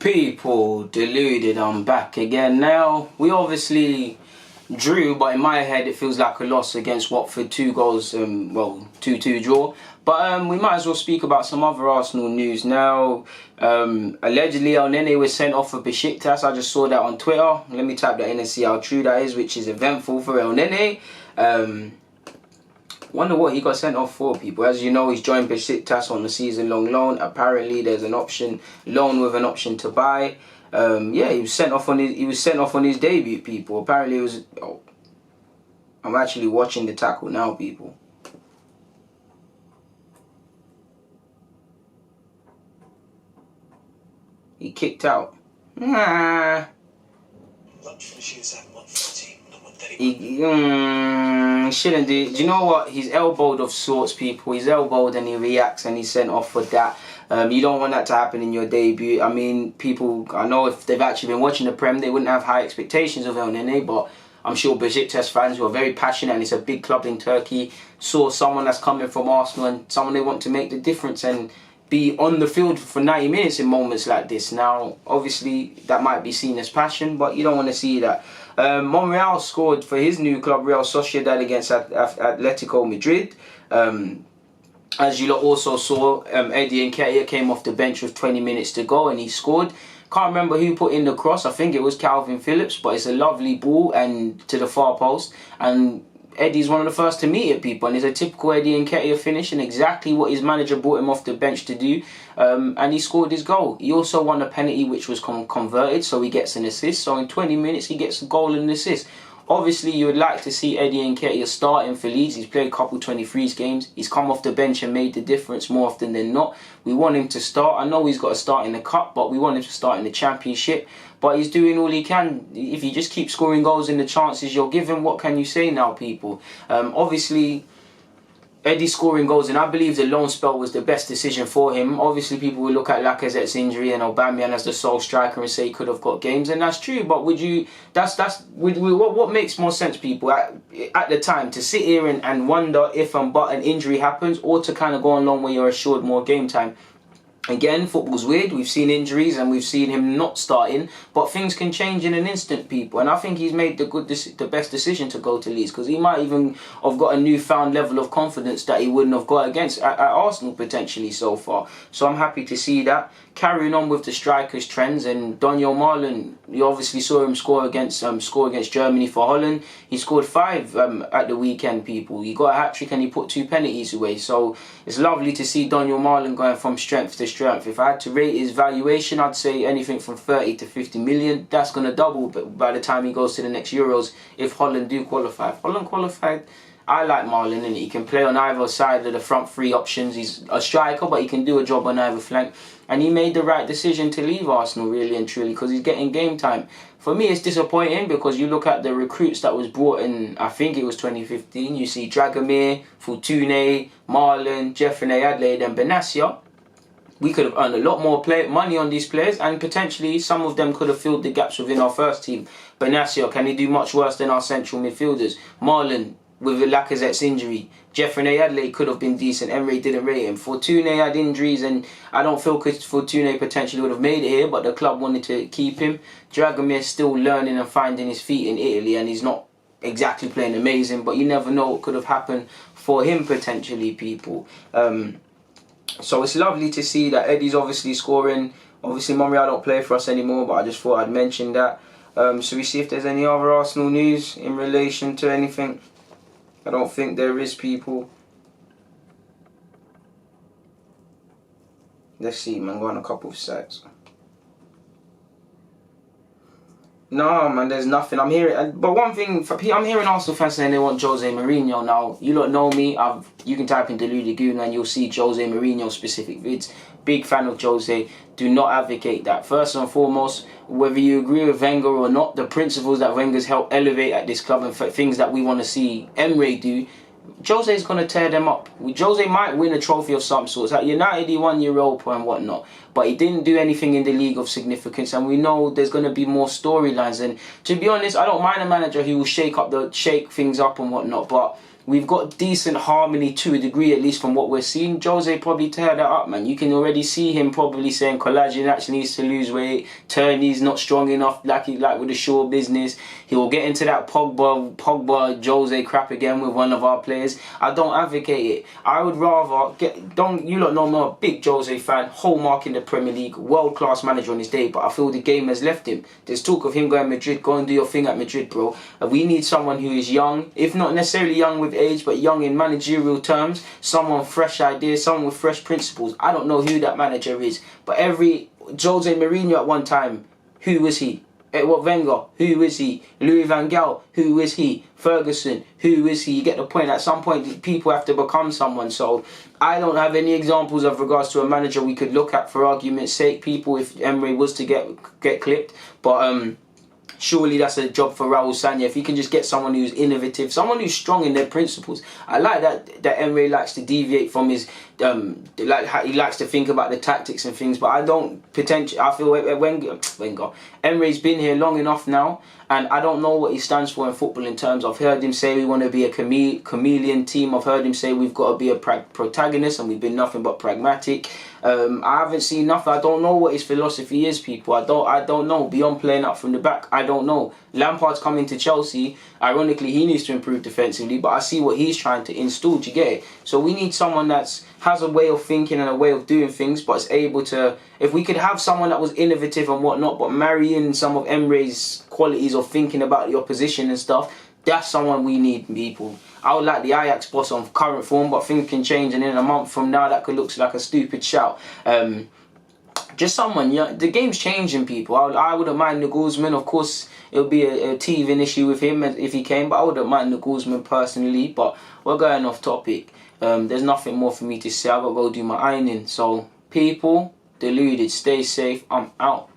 People, Deluded, I'm back again now. We obviously drew, but in my head it feels like a loss against Watford. 2 goals, 2-2 draw. But we might as well speak about some other Arsenal news now. Allegedly, Elneny was sent off for Beşiktaş. I just saw that on Twitter. Let me type that in and see how true that is, which is eventful for Elneny. Wonder what he got sent off for, people. As you know, he's joined Beşiktaş on a season-long loan. Apparently, there's an option, loan with an option to buy. Yeah, he was sent off on his debut, people. Apparently, it was. Oh, I'm actually watching the tackle now, people. He kicked out. Nah. He shouldn't do. Do you know what? He's elbowed of sorts, people. He's elbowed and he reacts and he's sent off for that. You don't want that to happen in your debut. I mean, people, I know if they've actually been watching the Prem, they wouldn't have high expectations of Elneny, but I'm sure Beşiktaş fans who are very passionate, and it's a big club in Turkey, saw someone that's coming from Arsenal and someone they want to make the difference and be on the field for 90 minutes in moments like this. Now, obviously, that might be seen as passion, but you don't want to see that. Monreal scored for his new club, Real Sociedad, against Atletico Madrid. As you lot also saw, Eddie Nketiah came off the bench with 20 minutes to go and he scored. Can't remember who put in the cross. I think it was Calvin Phillips, but it's a lovely ball and to the far post. And Eddie's one of the first to meet it, people, and it's a typical Eddie Nketiah finish and exactly what his manager brought him off the bench to do. And he scored his goal. He also won a penalty which was converted, so he gets an assist. So in 20 minutes, he gets a goal and an assist. Obviously, you would like to see Eddie Nketiah starting for Leeds. He's played a couple 23s games. He's come off the bench and made the difference more often than not. We want him to start. I know he's got to start in the Cup, but we want him to start in the Championship. But he's doing all he can. If he just keeps scoring goals in the chances you're given, what can you say now, people? Obviously, Eddie scoring goals, and I believe the loan spell was the best decision for him. Obviously, people will look at Lacazette's injury and Aubameyang as the sole striker and say he could have got games, and that's true. But would you? What makes more sense, people, at the time, to sit here and wonder if and but an injury happens, or to kind of go on loan where you're assured more game time? Again, football's weird. We've seen injuries and we've seen him not starting, but things can change in an instant, people. And I think he's made the best decision to go to Leeds, because he might even have got a newfound level of confidence that he wouldn't have got against at Arsenal potentially so far. So I'm happy to see that. Carrying on with the strikers' trends, and Donyell Malen, you obviously saw him score against Germany for Holland. He scored 5 at the weekend, people. He got a hat-trick and he put 2 penalties away. So it's lovely to see Donyell Malen going from strength to strength. If I had to rate his valuation, I'd say anything from 30 to 50 million. That's going to double by the time he goes to the next Euros if Holland do qualify. If Holland qualified, I like Malen, and he can play on either side of the front 3 options. He's a striker, but he can do a job on either flank. And he made the right decision to leave Arsenal, really and truly, because he's getting game time. For me, it's disappointing because you look at the recruits that was brought in, I think it was 2015. You see Dragomir, Fortune, Malen, Jeffrey Adelaide and Benatia. We could have earned a lot more money on these players, and potentially some of them could have filled the gaps within our first team. Benatia, can he do much worse than our central midfielders? Malen, with Lacazette's injury. Jeffrey Adelaide could have been decent. Emery didn't rate him. Fortune had injuries, and I don't feel Fortune potentially would have made it here, but the club wanted to keep him. Dragomir's still learning and finding his feet in Italy, and he's not exactly playing amazing, but you never know what could have happened for him potentially, people. So it's lovely to see that Eddie's obviously scoring. Obviously, Monreal don't play for us anymore, but I just thought I'd mention that. So we see if there's any other Arsenal news in relation to anything. I don't think there is, people. Let's see, man. Go on a couple of sites. No, man, there's nothing. I'm hearing, but one thing, I'm hearing Arsenal fans saying they want Jose Mourinho. Now, you lot know me. You can type in Deluded Gooner and you'll see Jose Mourinho specific vids. Big fan of Jose. Do not advocate that. First and foremost, whether you agree with Wenger or not, the principles that Wenger's helped elevate at this club and things that we want to see Emery do, Jose's going to tear them up. Jose might win a trophy of some sort. At United, he won Europa and whatnot. But he didn't do anything in the league of significance. And we know there's going to be more storylines. And to be honest, I don't mind a manager who will shake things up and whatnot. But we've got decent harmony to a degree, at least from what we're seeing. Jose probably tear that up, man. You can already see him probably saying Collagen actually needs to lose weight. Turney's not strong enough, like with the Shaw business. He will get into that Pogba Jose crap again with one of our players. I don't advocate it. I would rather you lot know I'm a big Jose fan, hallmark in the Premier League, world class manager on his day, but I feel the game has left him. There's talk of him going to Madrid. Go and do your thing at Madrid, bro. We need someone who is young, if not necessarily young with age, but young in managerial terms. Someone fresh ideas, someone with fresh principles. I don't know who that manager is, but Jose Mourinho at one time, who was he? Wenger, who is he? Louis van Gaal, who is he? Ferguson, who is he? You get the point. At some point, people have to become someone. So I don't have any examples of regards to a manager we could look at for argument's sake. People, if Emery was to get clipped, but surely that's a job for Raul Sanya. If he can just get someone who's innovative, someone who's strong in their principles. I like that Emery likes to deviate from his like how he likes to think about the tactics and things. But I feel Wenger, Emery's been here long enough now, and I don't know what he stands for in football in terms. I've heard him say we want to be a chameleon team. I've heard him say we've got to be a protagonist, and we've been nothing but pragmatic. I haven't seen nothing. I don't know what his philosophy is, people. I don't know. Beyond playing up from the back, I don't know. Lampard's coming to Chelsea. Ironically, he needs to improve defensively, but I see what he's trying to install. Do you get it? So we need someone that has a way of thinking and a way of doing things, but is able to. If we could have someone that was innovative and whatnot, but marry in some of Emery's qualities of thinking about the opposition and stuff, that's someone we need, people. I would like the Ajax boss on current form, but things can change, and in a month from now, that could look like a stupid shout. Just someone, the game's changing, people. I wouldn't mind Nagelsmann. Of course, it would be a teething issue with him if he came, but I wouldn't mind Nagelsmann personally. But we're going off topic. There's nothing more for me to say. I've got to go do my ironing. So, people, deluded, stay safe. I'm out.